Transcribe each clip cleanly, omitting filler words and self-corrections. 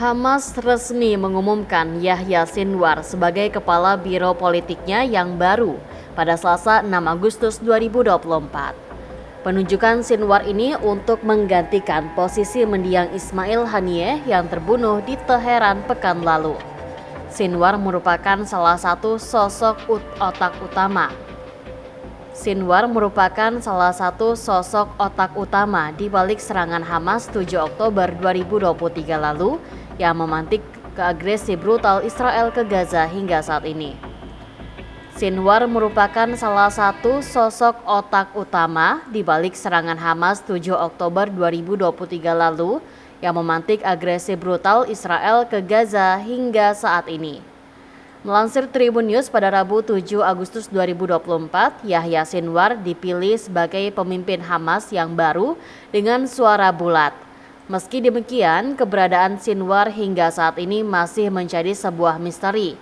Hamas resmi mengumumkan Yahya Sinwar sebagai kepala biro politiknya yang baru pada Selasa 6 Agustus 2024. Penunjukan Sinwar ini untuk menggantikan posisi mendiang Ismail Haniyeh yang terbunuh di Teheran pekan lalu. Sinwar merupakan salah satu sosok otak utama di balik serangan Hamas 7 Oktober 2023 lalu yang memantik agresi brutal Israel ke Gaza hingga saat ini. Sinwar merupakan salah satu sosok otak utama di balik serangan Hamas 7 Oktober 2023 lalu yang memantik agresi brutal Israel ke Gaza hingga saat ini. Melansir Tribun News pada Rabu 7 Agustus 2024, Yahya Sinwar dipilih sebagai pemimpin Hamas yang baru dengan suara bulat. Meski demikian, keberadaan Sinwar hingga saat ini masih menjadi sebuah misteri.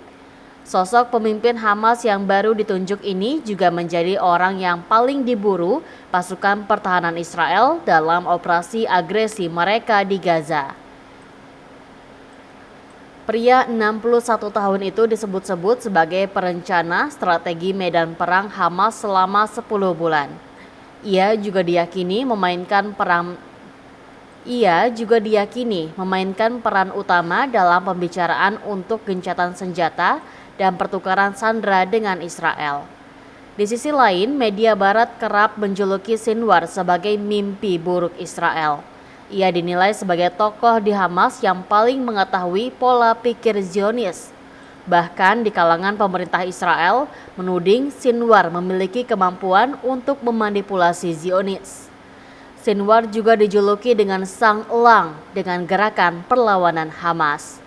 Sosok pemimpin Hamas yang baru ditunjuk ini juga menjadi orang yang paling diburu pasukan pertahanan Israel dalam operasi agresi mereka di Gaza. Pria 61 tahun itu disebut-sebut sebagai perencana strategi medan perang Hamas selama 10 bulan. Ia juga diyakini memainkan peran utama dalam pembicaraan untuk gencatan senjata dan pertukaran sandera dengan Israel. Di sisi lain, media barat kerap menjuluki Sinwar sebagai mimpi buruk Israel. Ia dinilai sebagai tokoh di Hamas yang paling mengetahui pola pikir Zionis. Bahkan di kalangan pemerintah Israel menuding Sinwar memiliki kemampuan untuk memanipulasi Zionis. Sinwar juga dijuluki dengan sang elang dengan gerakan perlawanan Hamas.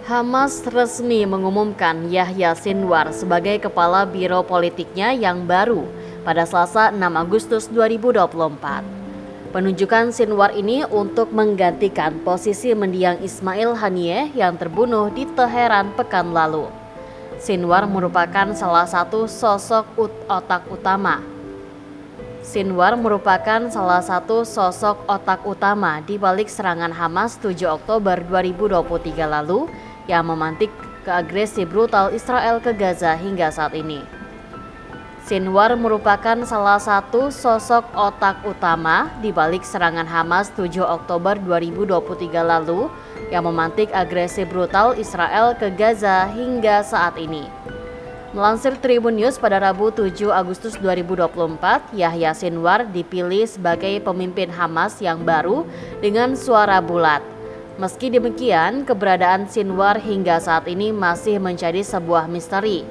Hamas resmi mengumumkan Yahya Sinwar sebagai kepala biro politiknya yang baru pada Selasa 6 Agustus 2024. Penunjukan Sinwar ini untuk menggantikan posisi mendiang Ismail Haniyeh yang terbunuh di Teheran pekan lalu. Sinwar merupakan salah satu sosok otak utama di balik serangan Hamas 7 Oktober 2023 lalu yang memantik agresi brutal Israel ke Gaza hingga saat ini. Sinwar merupakan salah satu sosok otak utama di balik serangan Hamas 7 Oktober 2023 lalu yang memantik agresi brutal Israel ke Gaza hingga saat ini. Melansir Tribun News pada Rabu 7 Agustus 2024, Yahya Sinwar dipilih sebagai pemimpin Hamas yang baru dengan suara bulat. Meski demikian, keberadaan Sinwar hingga saat ini masih menjadi sebuah misteri.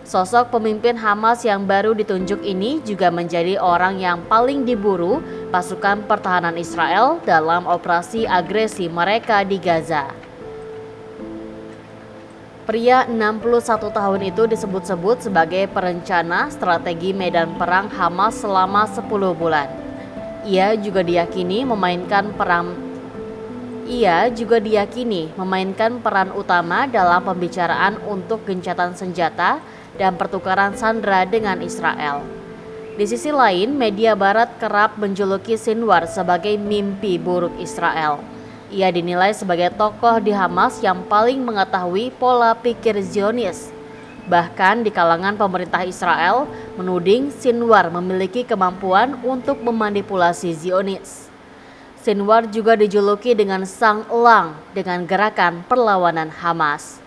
Sosok pemimpin Hamas yang baru ditunjuk ini juga menjadi orang yang paling diburu pasukan pertahanan Israel dalam operasi agresi mereka di Gaza. Pria 61 tahun itu disebut-sebut sebagai perencana strategi medan perang Hamas selama 10 bulan. Ia juga diyakini memainkan peran utama dalam pembicaraan untuk gencatan senjata dan pertukaran sandera dengan Israel. Di sisi lain, media barat kerap menjuluki Sinwar sebagai mimpi buruk Israel. Ia dinilai sebagai tokoh di Hamas yang paling mengetahui pola pikir Zionis. Bahkan di kalangan pemerintah Israel menuding Sinwar memiliki kemampuan untuk memanipulasi Zionis. Sinwar juga dijuluki dengan sang elang dengan gerakan perlawanan Hamas.